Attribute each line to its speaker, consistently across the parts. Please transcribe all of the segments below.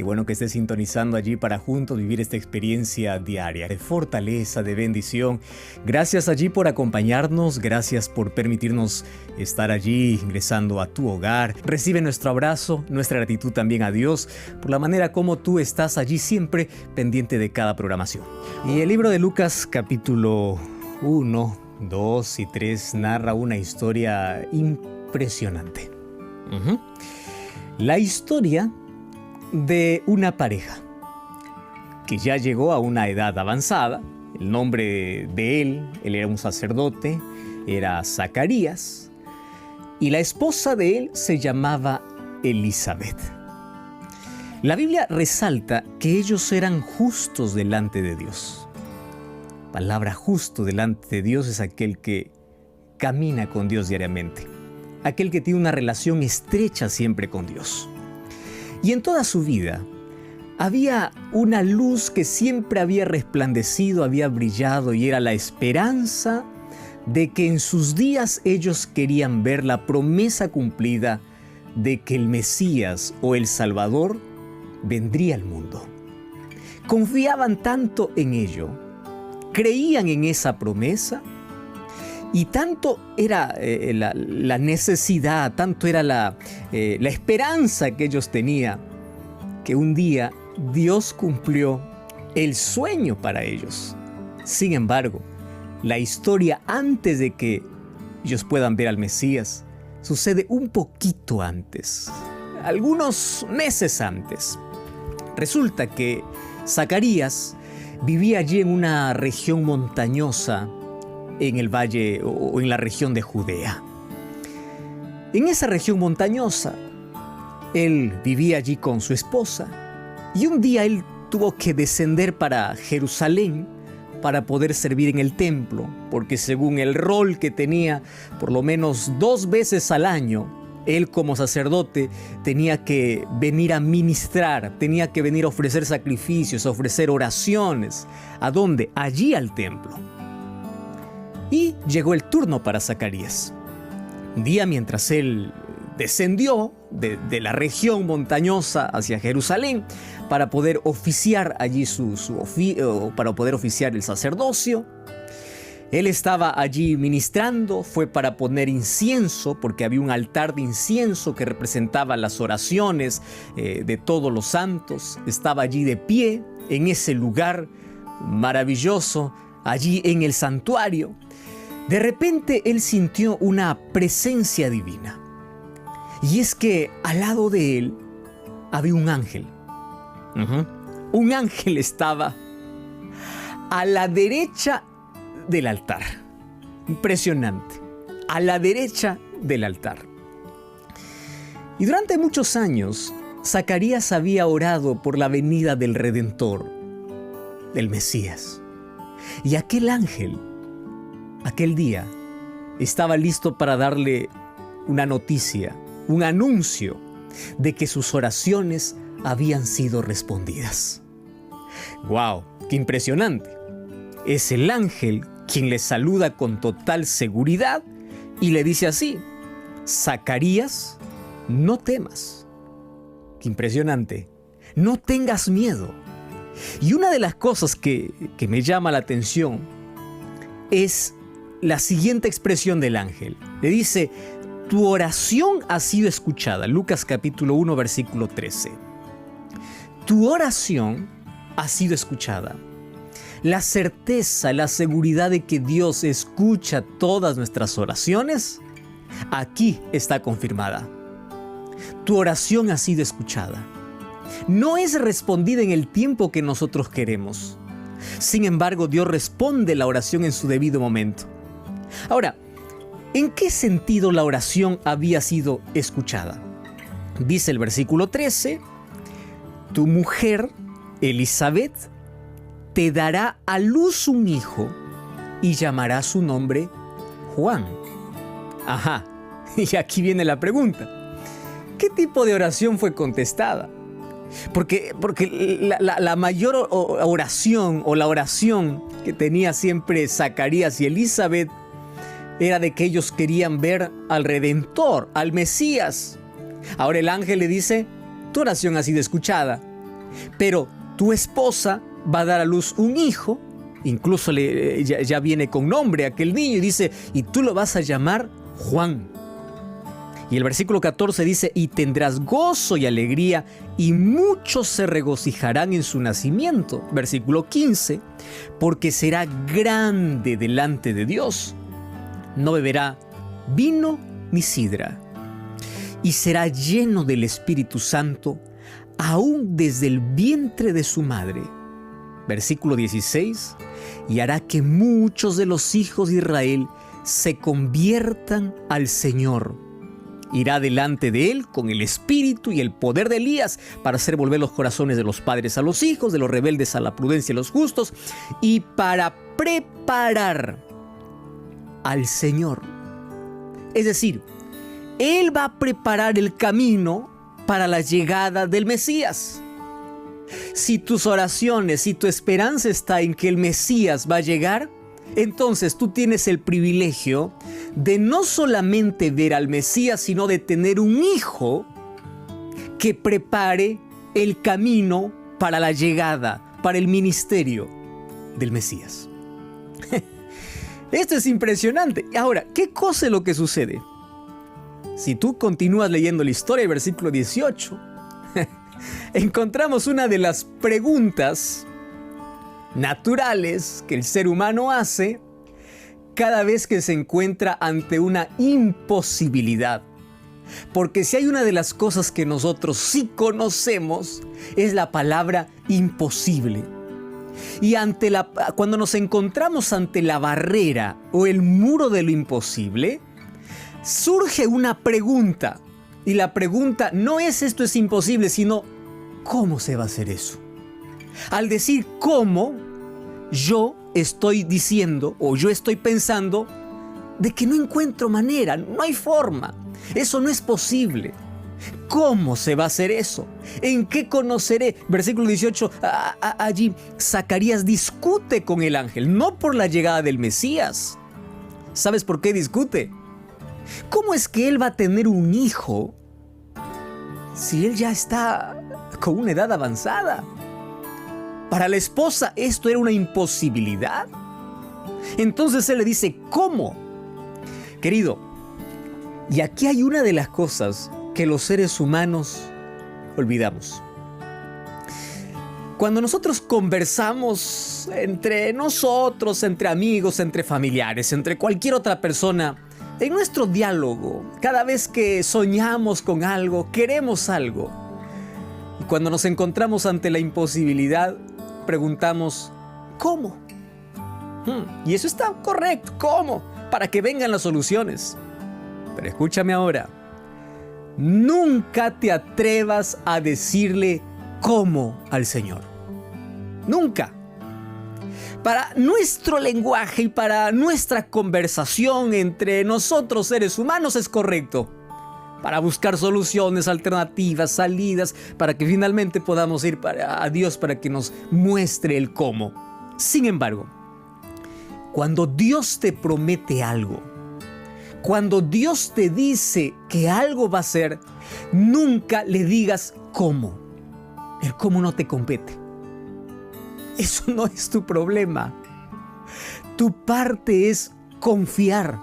Speaker 1: Qué bueno que estés sintonizando allí para juntos vivir esta experiencia diaria de fortaleza, de bendición. Gracias allí por acompañarnos, gracias por permitirnos estar allí ingresando a tu hogar. Recibe nuestro abrazo, nuestra gratitud también a Dios por la manera como tú estás allí siempre pendiente de cada programación. Y el libro de Lucas capítulo 1, 2 y 3 narra una historia impresionante. La historia de una pareja que ya llegó a una edad avanzada. El nombre de él era un sacerdote, era Zacarías, y la esposa de él se llamaba Elizabeth. La Biblia resalta que ellos eran justos delante de Dios. La palabra justo delante de Dios es aquel que camina con Dios diariamente, aquel que tiene una relación estrecha siempre con Dios. Y en toda su vida había una luz que siempre había resplandecido, había brillado, y era la esperanza de que en sus días ellos querían ver la promesa cumplida de que el Mesías o el Salvador vendría al mundo. Confiaban tanto en ello, creían en esa promesa, y tanto era la necesidad, tanto era la esperanza que ellos tenían, que un día Dios cumplió el sueño para ellos. Sin embargo, la historia antes de que ellos puedan ver al Mesías sucede un poquito antes, algunos meses antes. Resulta que Zacarías vivía allí en una región montañosa, en el valle o en la región de Judea. En esa región montañosa, él vivía allí con su esposa, y un día él tuvo que descender para Jerusalén para poder servir en el templo, porque según el rol que tenía, por lo menos 2 veces al año, él como sacerdote tenía que venir a ministrar, tenía que venir a ofrecer sacrificios, a ofrecer oraciones. ¿A dónde? Allí al templo. Y llegó el turno para Zacarías. Un día, mientras él descendió de la región montañosa hacia Jerusalén para poder oficiar allí para poder oficiar el sacerdocio, él estaba allí ministrando, fue para poner incienso, porque había un altar de incienso que representaba las oraciones de todos los santos. Estaba allí de pie en ese lugar maravilloso, allí en el santuario. De repente él sintió una presencia divina. Y es que al lado de él había un ángel. Un ángel estaba a la derecha del altar. Impresionante. A la derecha del altar. Y durante muchos años, Zacarías había orado por la venida del Redentor, del Mesías. Y aquel ángel, aquel día, estaba listo para darle una noticia, un anuncio de que sus oraciones habían sido respondidas. ¡Wow! ¡Qué impresionante! Es el ángel quien le saluda con total seguridad y le dice así: Zacarías, no temas. ¡Qué impresionante! No tengas miedo. Y una de las cosas que me llama la atención es la siguiente expresión del ángel. Le dice: tu oración ha sido escuchada. Lucas capítulo 1, versículo 13. Tu oración ha sido escuchada. La certeza, la seguridad de que Dios escucha todas nuestras oraciones, aquí está confirmada. Tu oración ha sido escuchada. No es respondida en el tiempo que nosotros queremos. Sin embargo, Dios responde la oración en su debido momento. Ahora, ¿en qué sentido la oración había sido escuchada? Dice el versículo 13: tu mujer, Elizabeth, te dará a luz un hijo y llamará su nombre Juan. Ajá, y aquí viene la pregunta. ¿Qué tipo de oración fue contestada? Porque la mayor oración o la oración que tenía siempre Zacarías y Elizabeth era de que ellos querían ver al Redentor, al Mesías. Ahora el ángel le dice: tu oración ha sido escuchada. pero tu esposa va a dar a luz un hijo, incluso ya viene con nombre aquel niño y dice, y tú lo vas a llamar Juan. Y el versículo 14 dice, y tendrás gozo y alegría, y muchos se regocijarán en su nacimiento. Versículo 15, porque será grande delante de Dios. No beberá vino ni sidra, y será lleno del Espíritu Santo, aún desde el vientre de su madre. Versículo 16, y hará que muchos de los hijos de Israel se conviertan al Señor. Irá delante de él con el espíritu y el poder de Elías para hacer volver los corazones de los padres a los hijos, de los rebeldes a la prudencia y los justos, y para preparar al Señor. Es decir, él va a preparar el camino para la llegada del Mesías. Si tus oraciones, si tu esperanza está en que el Mesías va a llegar, entonces tú tienes el privilegio de no solamente ver al Mesías, sino de tener un hijo que prepare el camino para la llegada, para el ministerio del Mesías. Esto es impresionante. Ahora, ¿qué cosa es lo que sucede? Si tú continúas leyendo la historia, el versículo 18, encontramos una de las preguntas naturales que el ser humano hace cada vez que se encuentra ante una imposibilidad. Porque si hay una de las cosas que nosotros sí conocemos, es la palabra imposible. Y cuando nos encontramos ante la barrera o el muro de lo imposible, surge una pregunta. Y la pregunta no es esto es imposible, sino ¿cómo se va a hacer eso? Al decir cómo, yo estoy diciendo o yo estoy pensando de que no encuentro manera, no hay forma. Eso no es posible. ¿Cómo se va a hacer eso? ¿En qué conoceré? Versículo 18, allí Zacarías discute con el ángel, no por la llegada del Mesías. ¿Sabes por qué discute? ¿Cómo es que él va a tener un hijo si él ya está con una edad avanzada? Para la esposa esto era una imposibilidad. Entonces él le dice, ¿cómo? Querido, y aquí hay una de las cosas que los seres humanos olvidamos. Cuando nosotros conversamos entre nosotros, entre amigos, entre familiares, entre cualquier otra persona, en nuestro diálogo, cada vez que soñamos con algo, queremos algo, y cuando nos encontramos ante la imposibilidad, preguntamos, ¿cómo? Y eso está correcto, ¿cómo? Para que vengan las soluciones. Pero escúchame ahora, nunca te atrevas a decirle cómo al Señor. Nunca. Para nuestro lenguaje y para nuestra conversación entre nosotros seres humanos es correcto. Para buscar soluciones, alternativas, salidas, para que finalmente podamos ir a Dios para que nos muestre el cómo. Sin embargo, cuando Dios te promete algo, cuando Dios te dice que algo va a ser, nunca le digas cómo. El cómo no te compete. Eso no es tu problema. Tu parte es confiar.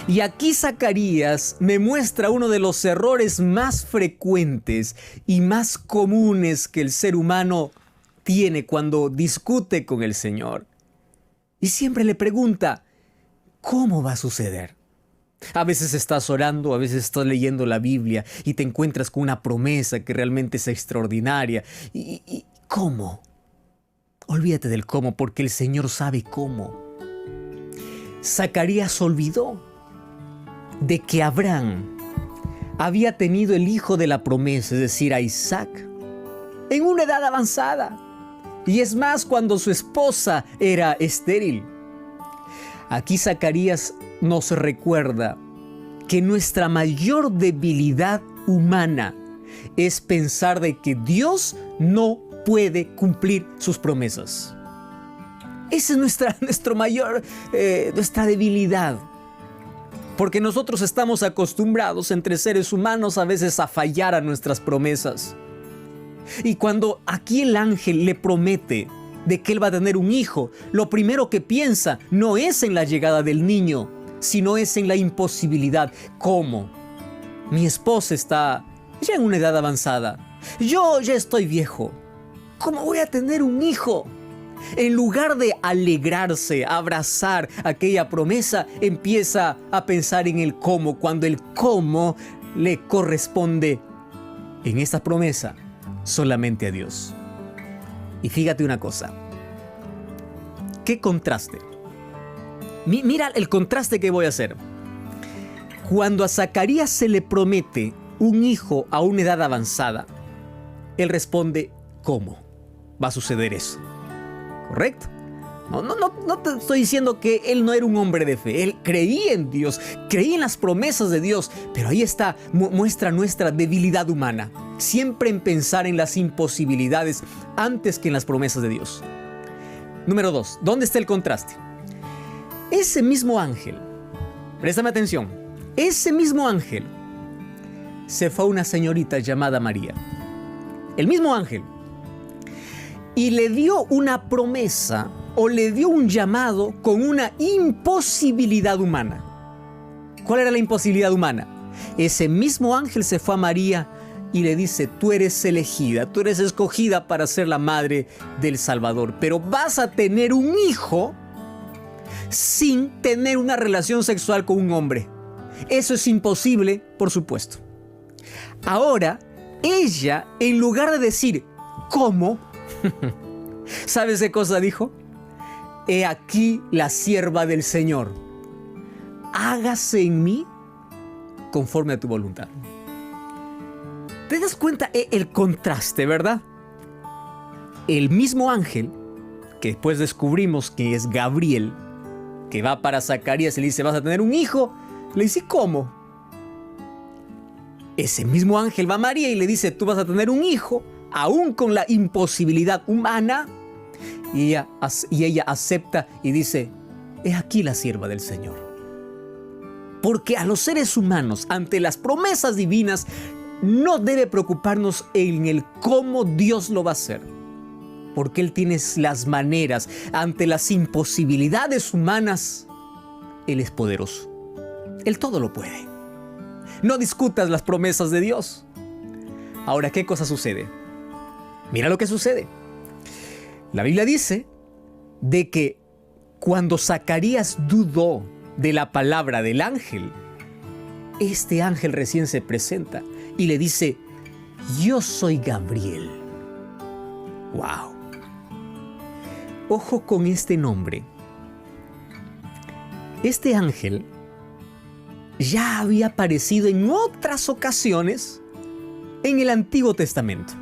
Speaker 1: Y aquí Zacarías me muestra uno de los errores más frecuentes y más comunes que el ser humano tiene cuando discute con el Señor. Y siempre le pregunta, ¿cómo va a suceder? A veces estás orando, a veces estás leyendo la Biblia y te encuentras con una promesa que realmente es extraordinaria. ¿Y cómo? Olvídate del cómo, porque el Señor sabe cómo. Zacarías olvidó de que Abraham había tenido el hijo de la promesa, es decir, a Isaac, en una edad avanzada. Y es más, cuando su esposa era estéril. Aquí Zacarías nos recuerda que nuestra mayor debilidad humana es pensar de que Dios no puede cumplir sus promesas. Esa es nuestra debilidad. Porque nosotros estamos acostumbrados entre seres humanos a veces a fallar a nuestras promesas. Y cuando aquí el ángel le promete de que él va a tener un hijo, lo primero que piensa no es en la llegada del niño, sino es en la imposibilidad. ¿Cómo? Mi esposa está ya en una edad avanzada. Yo ya estoy viejo. ¿Cómo voy a tener un hijo? En lugar de alegrarse, abrazar aquella promesa, empieza a pensar en el cómo, cuando el cómo le corresponde en esta promesa solamente a Dios. Y fíjate una cosa, qué contraste. Mira el contraste que voy a hacer. Cuando a Zacarías se le promete un hijo a una edad avanzada, él responde, ¿cómo va a suceder eso? ¿Correcto? No te estoy diciendo que él no era un hombre de fe. Él creía en Dios, creía en las promesas de Dios, pero ahí está, muestra nuestra debilidad humana. Siempre en pensar en las imposibilidades antes que en las promesas de Dios. Número 2, ¿dónde está el contraste? Ese mismo ángel, préstame atención, ese mismo ángel se fue a una señorita llamada María. El mismo ángel. Y le dio una promesa o le dio un llamado con una imposibilidad humana. ¿Cuál era la imposibilidad humana? Ese mismo ángel se fue a María y le dice, tú eres elegida, tú eres escogida para ser la madre del Salvador, pero vas a tener un hijo sin tener una relación sexual con un hombre. Eso es imposible, por supuesto. Ahora, ella, en lugar de decir, ¿cómo? ¿Sabes qué cosa dijo? He aquí la sierva del Señor. Hágase en mí conforme a tu voluntad. ¿Te das cuenta el contraste, verdad? El mismo ángel, que después descubrimos que es Gabriel, que va para Zacarías y le dice, vas a tener un hijo, le dice, ¿cómo? Ese mismo ángel va a María y le dice, tú vas a tener un hijo, aún con la imposibilidad humana, y ella acepta y dice, he aquí la sierva del Señor. Porque a los seres humanos, ante las promesas divinas, no debe preocuparnos en el cómo Dios lo va a hacer. Porque Él tiene las maneras. Ante las imposibilidades humanas, Él es poderoso. Él todo lo puede. No discutas las promesas de Dios. Ahora, ¿qué cosa sucede? Mira lo que sucede. La Biblia dice de que cuando Zacarías dudó de la palabra del ángel, este ángel recién se presenta y le dice, yo soy Gabriel. ¡Wow! Ojo con este nombre. Este ángel ya había aparecido en otras ocasiones en el Antiguo Testamento.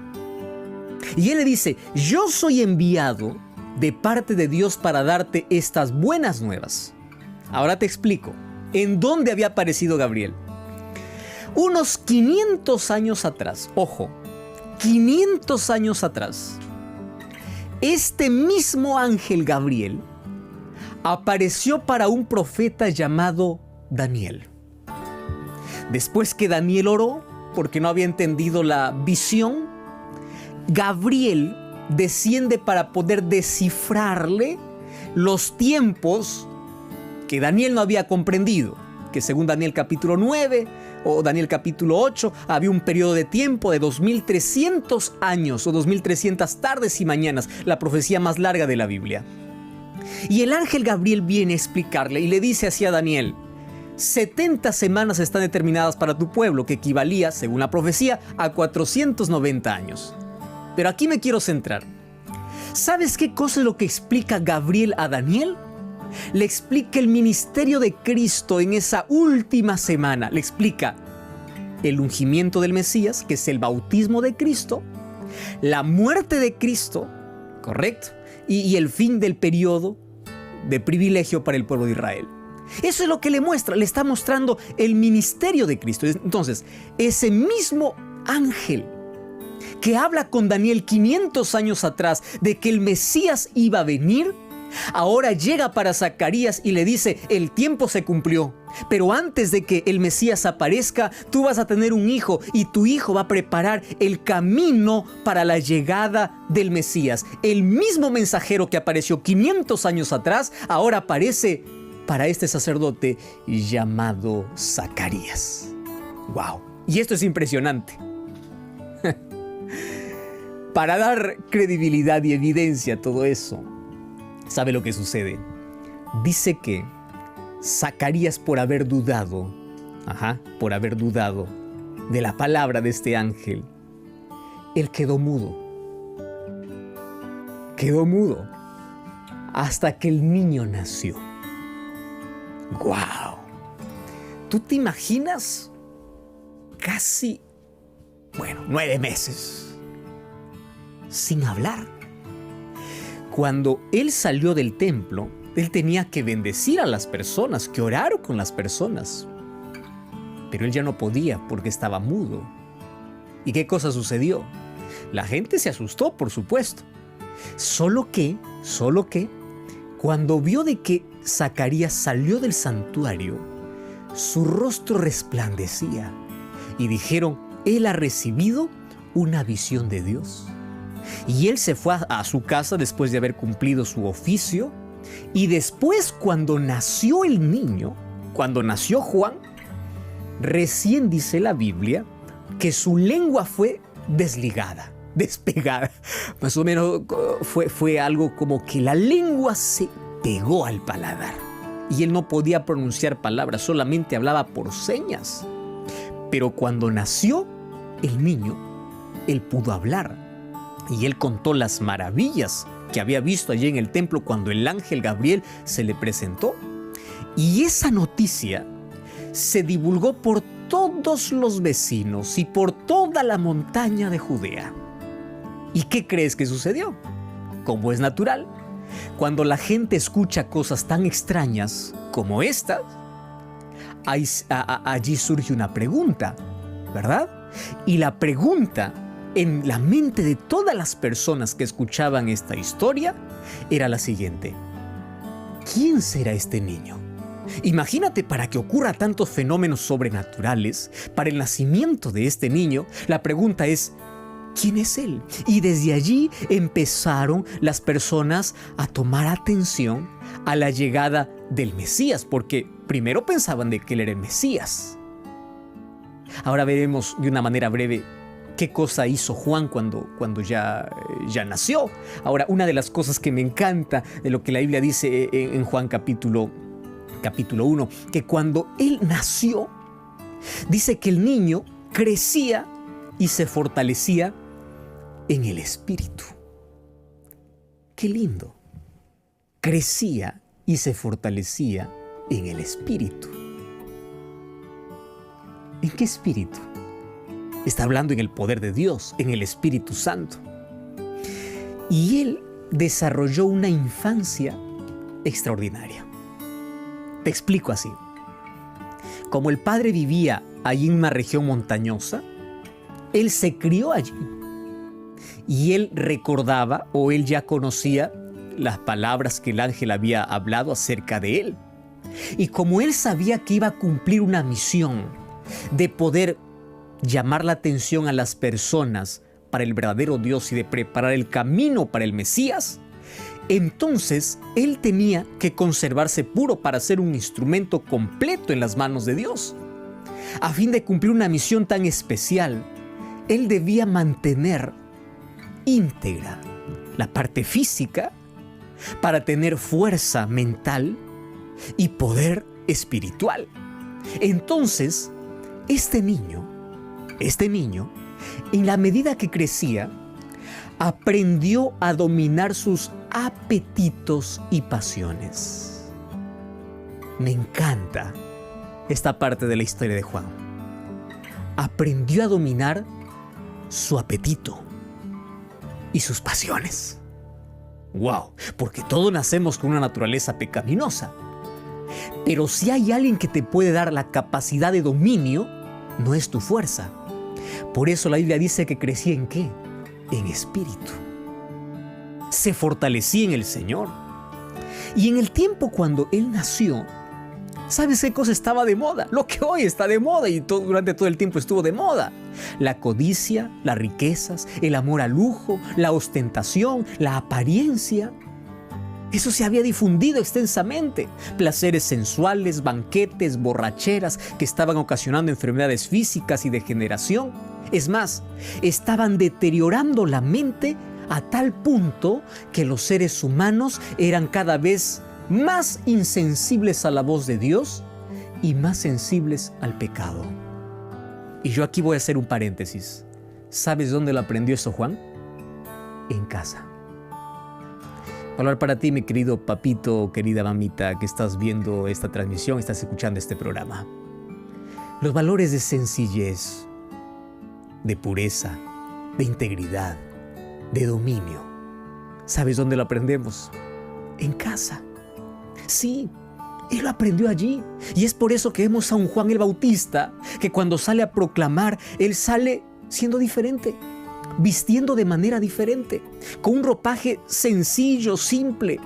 Speaker 1: Y él le dice, yo soy enviado de parte de Dios para darte estas buenas nuevas. Ahora te explico, ¿en dónde había aparecido Gabriel? Unos 500 años atrás, ojo, 500 años atrás, este mismo ángel Gabriel apareció para un profeta llamado Daniel. Después que Daniel oró, porque no había entendido la visión, Gabriel desciende para poder descifrarle los tiempos que Daniel no había comprendido, que según Daniel capítulo 9 o Daniel capítulo 8 había un periodo de tiempo de 2300 años o 2300 tardes y mañanas, la profecía más larga de la Biblia. Y el ángel Gabriel viene a explicarle y le dice así a Daniel, 70 semanas están determinadas para tu pueblo, que equivalía, según la profecía, a 490 años. Pero aquí me quiero centrar. ¿Sabes qué cosa es lo que explica Gabriel a Daniel? Le explica el ministerio de Cristo en esa última semana. Le explica el ungimiento del Mesías, que es el bautismo de Cristo, la muerte de Cristo, ¿correcto? Y el fin del periodo de privilegio para el pueblo de Israel. Eso es lo que le muestra, le está mostrando el ministerio de Cristo. Entonces, ese mismo ángel que habla con Daniel 500 años atrás de que el Mesías iba a venir, Ahora llega para Zacarías y le dice, el tiempo se cumplió, pero antes de que el Mesías aparezca, tú vas a tener un hijo y tu hijo va a preparar el camino para la llegada del Mesías. El mismo mensajero que apareció 500 años atrás, ahora aparece para este sacerdote llamado Zacarías. ¡Wow! Y esto es impresionante. Para dar credibilidad y evidencia a todo eso, ¿sabe lo que sucede? Dice que Zacarías, por haber dudado de la palabra de este ángel, él quedó mudo. Quedó mudo hasta que el niño nació. ¡Guau! ¿Tú te imaginas? Casi, 9 meses sin hablar. Cuando él salió del templo, él tenía que bendecir a las personas, que oraron con las personas. Pero él ya no podía porque estaba mudo. ¿Y qué cosa sucedió? La gente se asustó, por supuesto. Solo que, cuando vio de que Zacarías salió del santuario, su rostro resplandecía. Y dijeron, él ha recibido una visión de Dios. Y él se fue a su casa después de haber cumplido su oficio. Y después, cuando nació el niño, cuando nació Juan, recién dice la Biblia que su lengua fue desligada, despegada. Más o menos fue algo como que la lengua se pegó al paladar. Y él no podía pronunciar palabras, solamente hablaba por señas. Pero cuando nació el niño, él pudo hablar. Y él contó las maravillas que había visto allí en el templo cuando el ángel Gabriel se le presentó. Y esa noticia se divulgó por todos los vecinos y por toda la montaña de Judea. ¿Y qué crees que sucedió? Como es natural, cuando la gente escucha cosas tan extrañas como estas, allí surge una pregunta, ¿verdad? Y la pregunta en la mente de todas las personas que escuchaban esta historia era la siguiente: ¿quién será este niño? Imagínate, para que ocurra tantos fenómenos sobrenaturales, para el nacimiento de este niño, la pregunta es, ¿quién es él? Y desde allí empezaron las personas a tomar atención a la llegada del Mesías, porque primero pensaban de que él era el Mesías. Ahora veremos de una manera breve qué cosa hizo Juan cuando ya nació. Ahora, una de las cosas que me encanta de lo que la Biblia dice en Juan capítulo 1, que cuando él nació, dice que el niño crecía y se fortalecía en el Espíritu. ¡Qué lindo! Crecía y se fortalecía en el Espíritu. ¿En qué espíritu? Está hablando en el poder de Dios, en el Espíritu Santo. Y él desarrolló una infancia extraordinaria. Te explico así. Como el padre vivía allí en una región montañosa, él se crió allí. Y él recordaba, o él ya conocía, las palabras que el ángel había hablado acerca de él. Y como él sabía que iba a cumplir una misión de poder llamar la atención a las personas para el verdadero Dios y de preparar el camino para el Mesías, entonces él tenía que conservarse puro para ser un instrumento completo en las manos de Dios. A fin de cumplir una misión tan especial, él debía mantener íntegra la parte física para tener fuerza mental y poder espiritual. Entonces, este niño, en la medida que crecía, aprendió a dominar sus apetitos y pasiones. Me encanta esta parte de la historia de Juan. Aprendió a dominar su apetito y sus pasiones. ¡Wow! Porque todos nacemos con una naturaleza pecaminosa. Pero si hay alguien que te puede dar la capacidad de dominio, no es tu fuerza. Por eso la Biblia dice que crecía ¿en qué? En espíritu. Se fortalecía en el Señor. Y en el tiempo cuando él nació, ¿sabes qué cosa estaba de moda? Lo que hoy está de moda y durante todo el tiempo estuvo de moda. La codicia, las riquezas, el amor al lujo, la ostentación, la apariencia. Eso se había difundido extensamente. Placeres sensuales, banquetes, borracheras que estaban ocasionando enfermedades físicas y degeneración. Es más, estaban deteriorando la mente a tal punto que los seres humanos eran cada vez más insensibles a la voz de Dios y más sensibles al pecado. Y yo aquí voy a hacer un paréntesis. ¿Sabes dónde lo aprendió eso Juan? En casa. Hablar para ti, mi querido papito, querida mamita, que estás viendo esta transmisión, estás escuchando este programa. Los valores de sencillez, de pureza, de integridad, de dominio. ¿Sabes dónde lo aprendemos? En casa. Sí, él lo aprendió allí. Y es por eso que vemos a un Juan el Bautista, que cuando sale a proclamar, él sale siendo diferente, vistiendo de manera diferente, con un ropaje sencillo, simple,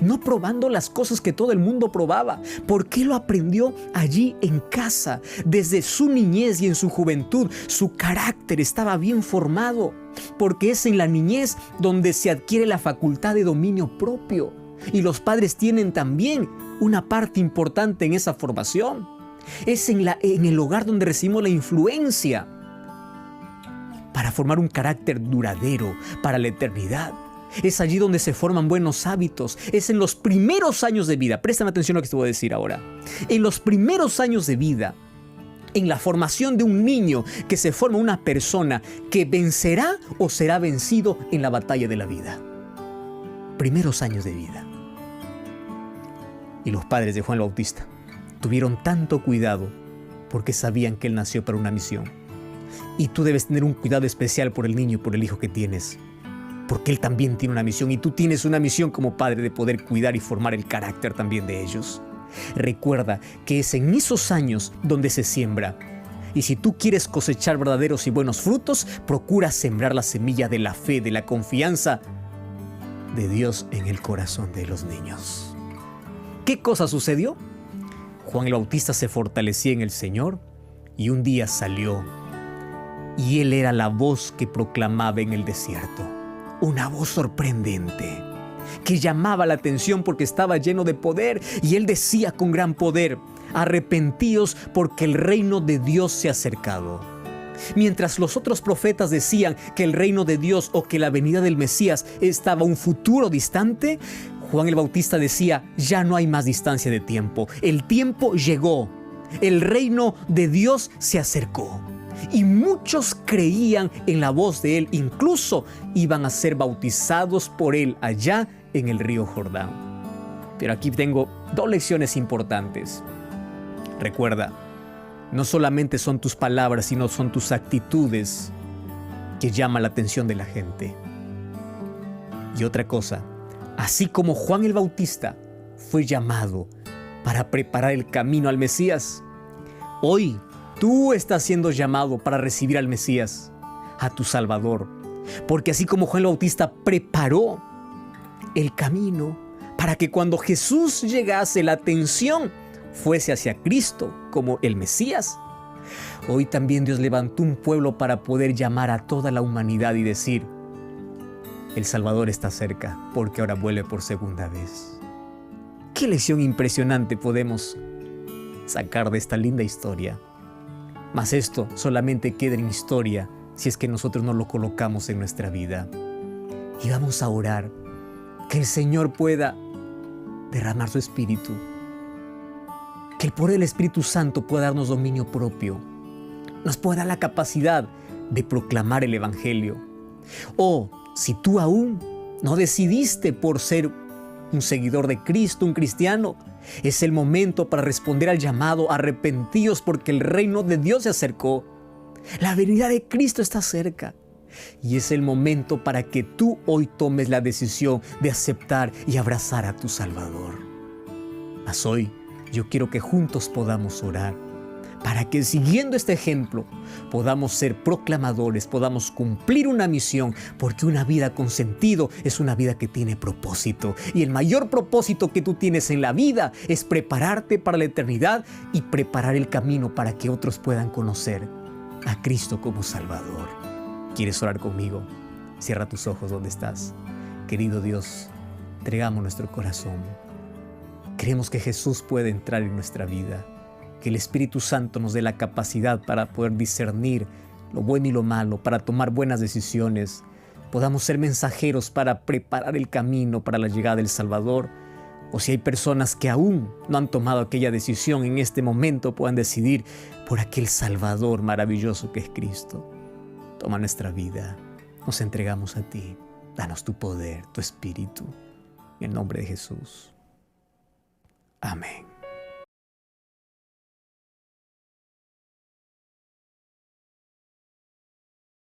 Speaker 1: no probando las cosas que todo el mundo probaba. ¿Por qué lo aprendió allí en casa? Desde su niñez y en su juventud, su carácter estaba bien formado, porque es en la niñez donde se adquiere la facultad de dominio propio. Y los padres tienen también una parte importante en esa formación. Es en el hogar donde recibimos la influencia para formar un carácter duradero para la eternidad. Es allí donde se forman buenos hábitos. Es en los primeros años de vida. Préstame atención a lo que te voy a decir ahora. En los primeros años de vida, en la formación de un niño, que se forma una persona que vencerá o será vencido en la batalla de la vida. Primeros años de vida. Y los padres de Juan el Bautista tuvieron tanto cuidado porque sabían que él nació para una misión. Y tú debes tener un cuidado especial por el niño, por el hijo que tienes, porque él también tiene una misión y tú tienes una misión como padre de poder cuidar y formar el carácter también de ellos. Recuerda que es en esos años donde se siembra. Y si tú quieres cosechar verdaderos y buenos frutos, procura sembrar la semilla de la fe, de la confianza de Dios en el corazón de los niños. ¿Qué cosa sucedió? Juan el Bautista se fortalecía en el Señor y un día salió y él era la voz que proclamaba en el desierto. Una voz sorprendente que llamaba la atención porque estaba lleno de poder y él decía con gran poder: arrepentíos porque el reino de Dios se ha acercado. Mientras los otros profetas decían que el reino de Dios o que la venida del Mesías estaba un futuro distante, Juan el Bautista decía: ya no hay más distancia de tiempo. El tiempo llegó. El reino de Dios se acercó. Y muchos creían en la voz de él. Incluso iban a ser bautizados por él allá en el río Jordán. Pero aquí tengo dos lecciones importantes. Recuerda, no solamente son tus palabras, sino son tus actitudes que llaman la atención de la gente. Y otra cosa, así como Juan el Bautista fue llamado para preparar el camino al Mesías, hoy tú estás siendo llamado para recibir al Mesías, a tu Salvador. Porque así como Juan el Bautista preparó el camino para que cuando Jesús llegase, la atención fuese hacia Cristo como el Mesías, hoy también Dios levantó un pueblo para poder llamar a toda la humanidad y decir: el Salvador está cerca, porque ahora vuelve por segunda vez. ¿Qué lección impresionante podemos sacar de esta linda historia? Mas esto solamente queda en historia si es que nosotros no lo colocamos en nuestra vida. Y vamos a orar que el Señor pueda derramar su Espíritu, que el poder del Espíritu Santo pueda darnos dominio propio, nos pueda dar la capacidad de proclamar el Evangelio. O si tú aún no decidiste por ser un seguidor de Cristo, un cristiano, es el momento para responder al llamado: arrepentíos porque el reino de Dios se acercó. La venida de Cristo está cerca. Y es el momento para que tú hoy tomes la decisión de aceptar y abrazar a tu Salvador. Mas hoy yo quiero que juntos podamos orar para que siguiendo este ejemplo podamos ser proclamadores, podamos cumplir una misión, porque una vida con sentido es una vida que tiene propósito. Y el mayor propósito que tú tienes en la vida es prepararte para la eternidad y preparar el camino para que otros puedan conocer a Cristo como Salvador. ¿Quieres orar conmigo? Cierra tus ojos donde estás. Querido Dios, entregamos nuestro corazón. Creemos que Jesús puede entrar en nuestra vida, que el Espíritu Santo nos dé la capacidad para poder discernir lo bueno y lo malo, para tomar buenas decisiones, podamos ser mensajeros para preparar el camino para la llegada del Salvador. O si hay personas que aún no han tomado aquella decisión, en este momento puedan decidir por aquel Salvador maravilloso que es Cristo. Toma nuestra vida, nos entregamos a ti, danos tu poder, tu Espíritu, en el nombre de Jesús. Amén.